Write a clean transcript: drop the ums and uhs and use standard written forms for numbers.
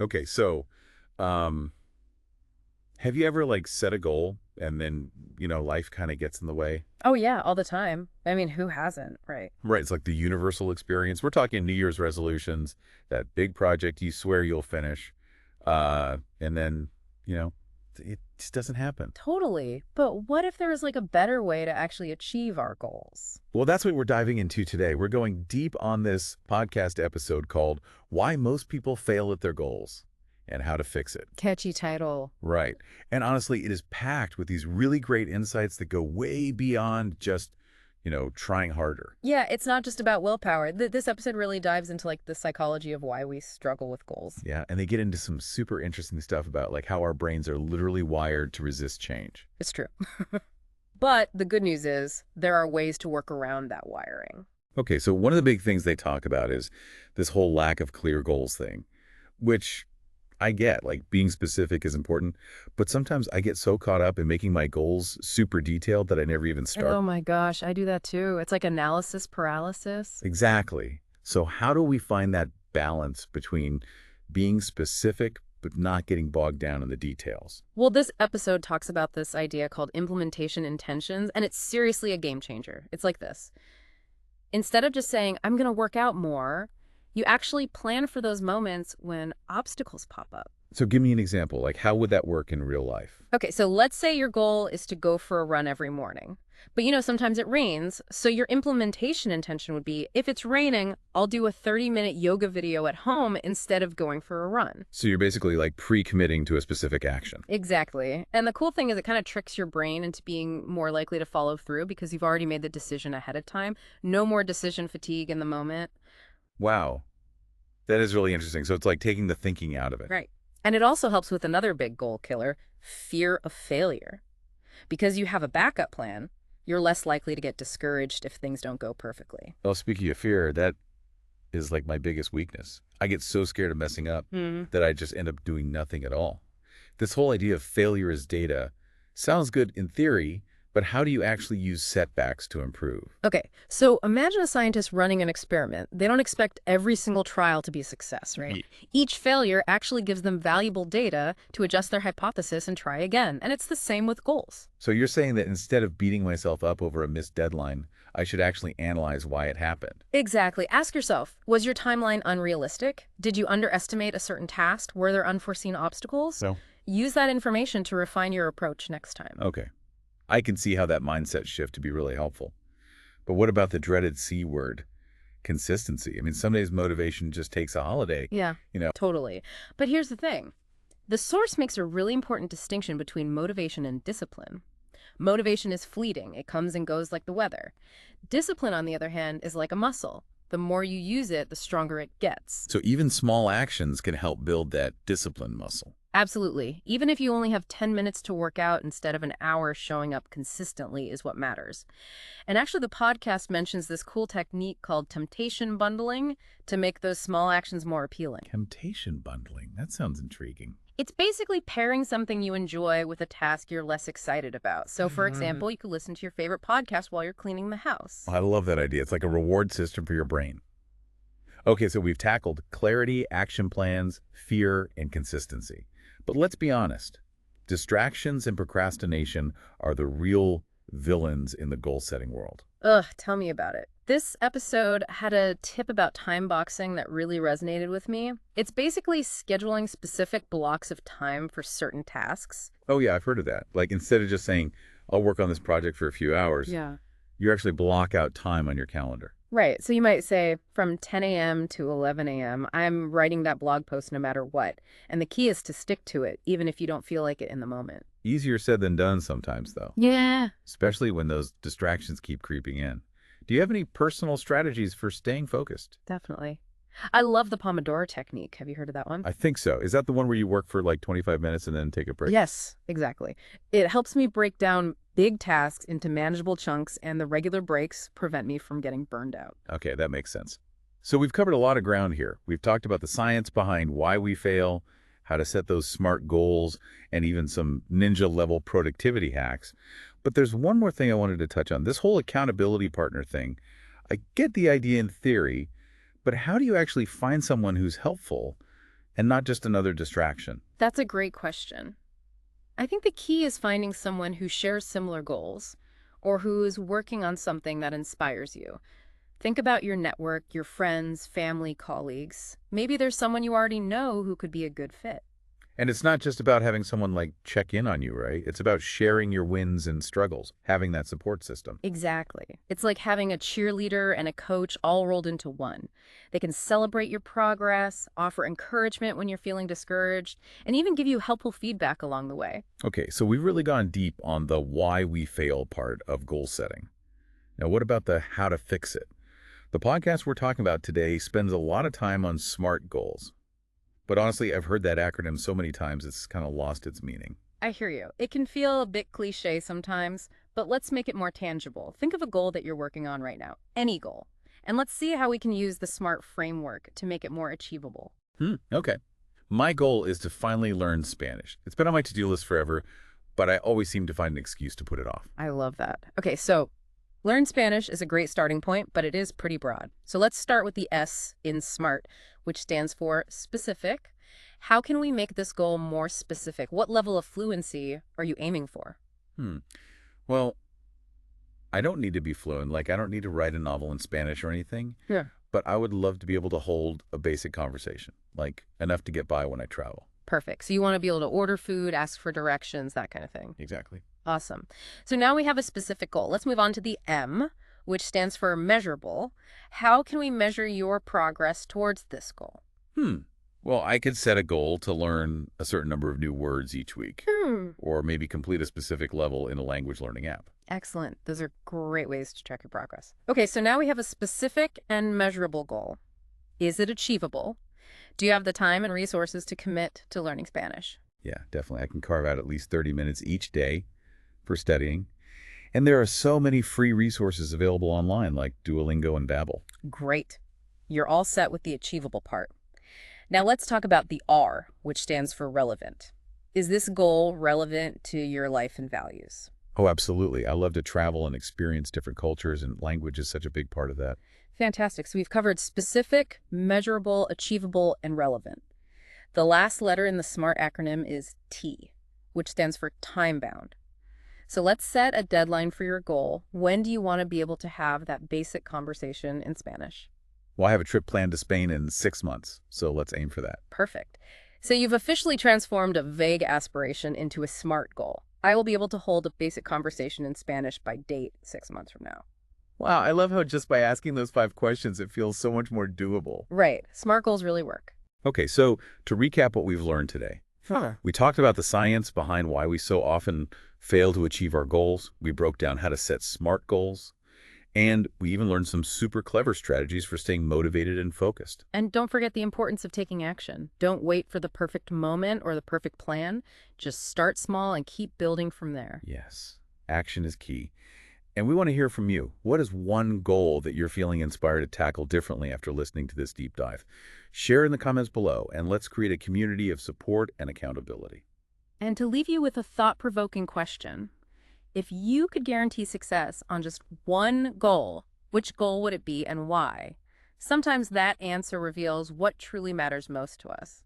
Okay, so um, have you ever like set a goal and then, life kind of gets in the way? Oh, yeah, all the time. I mean, who hasn't, right? Right, it's like the universal experience. We're talking New Year's resolutions, that big project you swear you'll finish, and then, you know, it just doesn't happen. Totally. But what if there was like a better way to actually achieve our goals? Well, that's what we're diving into today. We're going deep on this podcast episode called Why Most People Fail at Their Goals and How to Fix It. Catchy title. Right. And honestly, it is packed with these really great insights that go way beyond just, trying harder. Yeah, it's not just about willpower. This episode really dives into like the psychology of why we struggle with goals. Yeah. And they get into some super interesting stuff about like how our brains are literally wired to resist change. It's true. But the good news is there are ways to work around that wiring. Okay. So one of the big things they talk about is this whole lack of clear goals thing, which I get, like being specific is important, but sometimes I get so caught up in making my goals super detailed that I never even start. Oh my gosh, I do that too. It's like analysis paralysis. Exactly. So how do we find that balance between being specific but not getting bogged down in the details? Well, this episode talks about this idea called implementation intentions, and it's seriously a game changer. It's like this. Instead of just saying, I'm going to work out more, you actually plan for those moments when obstacles pop up. So give me an example, like how would that work in real life? Okay, so let's say your goal is to go for a run every morning. But sometimes it rains, so your implementation intention would be, if it's raining, I'll do a 30-minute yoga video at home instead of going for a run. So you're basically like pre-committing to a specific action. Exactly. And the cool thing is it kind of tricks your brain into being more likely to follow through because you've already made the decision ahead of time. No more decision fatigue in the moment. Wow, that is really interesting. So it's like taking the thinking out of it. Right. And it also helps with another big goal killer, fear of failure. Because you have a backup plan, you're less likely to get discouraged if things don't go perfectly. Well, speaking of fear, that is like my biggest weakness. I get so scared of messing up Hmm. that I just end up doing nothing at all. This whole idea of failure as data sounds good in theory, but how do you actually use setbacks to improve? Okay, so imagine a scientist running an experiment. They don't expect every single trial to be a success, right? Each failure actually gives them valuable data to adjust their hypothesis and try again. And it's the same with goals. So you're saying that instead of beating myself up over a missed deadline, I should actually analyze why it happened. Exactly. Ask yourself, was your timeline unrealistic? Did you underestimate a certain task? Were there unforeseen obstacles? So, Use that information to refine your approach next time. okay. I can see how that mindset shift to be really helpful. But what about the dreaded C word, consistency? I mean, some days motivation just takes a holiday, Yeah, you know. totally. But here's the thing. The source makes a really important distinction between motivation and discipline. Motivation is fleeting. It comes and goes like the weather. Discipline, on the other hand, is like a muscle. The more you use it, the stronger it gets. So even small actions can help build that discipline muscle. Absolutely. Even if you only have 10 minutes to work out instead of an hour, showing up consistently is what matters. And actually, the podcast mentions this cool technique called temptation bundling to make those small actions more appealing. Temptation bundling. That sounds intriguing. It's basically pairing something you enjoy with a task you're less excited about. So, for example, you could listen to your favorite podcast while you're cleaning the house. I love that idea. It's like a reward system for your brain. Okay, so we've tackled clarity, action plans, fear, and consistency. But let's be honest. Distractions and procrastination are the real villains in the goal-setting world. Ugh, tell me about it. This episode had a tip about time boxing that really resonated with me. It's basically scheduling specific blocks of time for certain tasks. Oh yeah, I've heard of that. Like instead of just saying, I'll work on this project for a few hours, Yeah. you actually block out time on your calendar. Right. So you might say from 10 a.m. to 11 a.m., I'm writing that blog post no matter what. And the key is to stick to it, even if you don't feel like it in the moment. Easier said than done sometimes, though, Yeah. especially when those distractions keep creeping in. Do you have any personal strategies for staying focused? Definitely. I love the Pomodoro technique. Have you heard of that one? I think so. Is that the one where you work for like 25 minutes and then take a break? Yes, exactly. It helps me break down big tasks into manageable chunks, and the regular breaks prevent me from getting burned out. Okay, that makes sense. So we've covered a lot of ground here. We've talked about the science behind why we fail, how to set those SMART goals, and even some ninja-level productivity hacks. But there's one more thing I wanted to touch on. This whole accountability partner thing. I get the idea in theory, but how do you actually find someone who's helpful and not just another distraction? That's a great question. I think the key is finding someone who shares similar goals or who is working on something that inspires you. Think about your network, your friends, family, colleagues. Maybe there's someone you already know who could be a good fit. And it's not just about having someone like check in on you, right? It's about sharing your wins and struggles, having that support system. Exactly. It's like having a cheerleader and a coach all rolled into one. They can celebrate your progress, offer encouragement when you're feeling discouraged, and even give you helpful feedback along the way. Okay, so we've really gone deep on the why we fail part of goal setting. Now, what about the how to fix it? The podcast we're talking about today spends a lot of time on SMART goals. But honestly, I've heard that acronym so many times it's kind of lost its meaning. I hear you. It can feel a bit cliche sometimes, but let's make it more tangible. Think of a goal that you're working on right now, any goal. And let's see how we can use the SMART framework to make it more achievable. Okay. My goal is to finally learn Spanish. It's been on my to-do list forever, but I always seem to find an excuse to put it off. I love that. Okay, so learn Spanish is a great starting point, but it is pretty broad. So let's start with the S in SMART, which stands for specific. How can we make this goal more specific? What level of fluency are you aiming for? Hmm. Well, I don't need to be fluent. Like, I don't need to write a novel in Spanish or anything, Yeah. but I would love to be able to hold a basic conversation, like enough to get by when I travel. Perfect. So you want to be able to order food, ask for directions, that kind of thing. Exactly. Awesome. So now we have a specific goal. Let's move on to the M, which stands for measurable. How can we measure your progress towards this goal? Well, I could set a goal to learn a certain number of new words each week, or maybe complete a specific level in a language learning app. Excellent. Those are great ways to track your progress. Okay, so now we have a specific and measurable goal. Is it achievable? Do you have the time and resources to commit to learning Spanish? Yeah, definitely. I can carve out at least 30 minutes each day for studying. And there are so many free resources available online, like Duolingo and Babbel. Great. You're all set with the achievable part. Now let's talk about the R, which stands for relevant. Is this goal relevant to your life and values? Oh, absolutely. I love to travel and experience different cultures, and language is such a big part of that. Fantastic. So we've covered specific, measurable, achievable, and relevant. The last letter in the SMART acronym is T, which stands for time-bound. So let's set a deadline for your goal. When do you want to be able to have that basic conversation in Spanish? Well, I have a trip planned to Spain in 6 months, so let's aim for that. Perfect. So you've officially transformed a vague aspiration into a SMART goal. I will be able to hold a basic conversation in Spanish by date 6 months from now. Wow, I love how just by asking those 5 questions, it feels so much more doable. Right. SMART goals really work. Okay, so to recap what we've learned today, we talked about the science behind why we so often fail to achieve our goals. We broke down how to set SMART goals. And we even learned some super clever strategies for staying motivated and focused. And don't forget the importance of taking action. Don't wait for the perfect moment or the perfect plan. Just start small and keep building from there. Yes, action is key. And we want to hear from you. What is one goal that you're feeling inspired to tackle differently after listening to this deep dive? Share in the comments below, and let's create a community of support and accountability. And to leave you with a thought-provoking question, if you could guarantee success on just one goal, which goal would it be and why? Sometimes that answer reveals what truly matters most to us.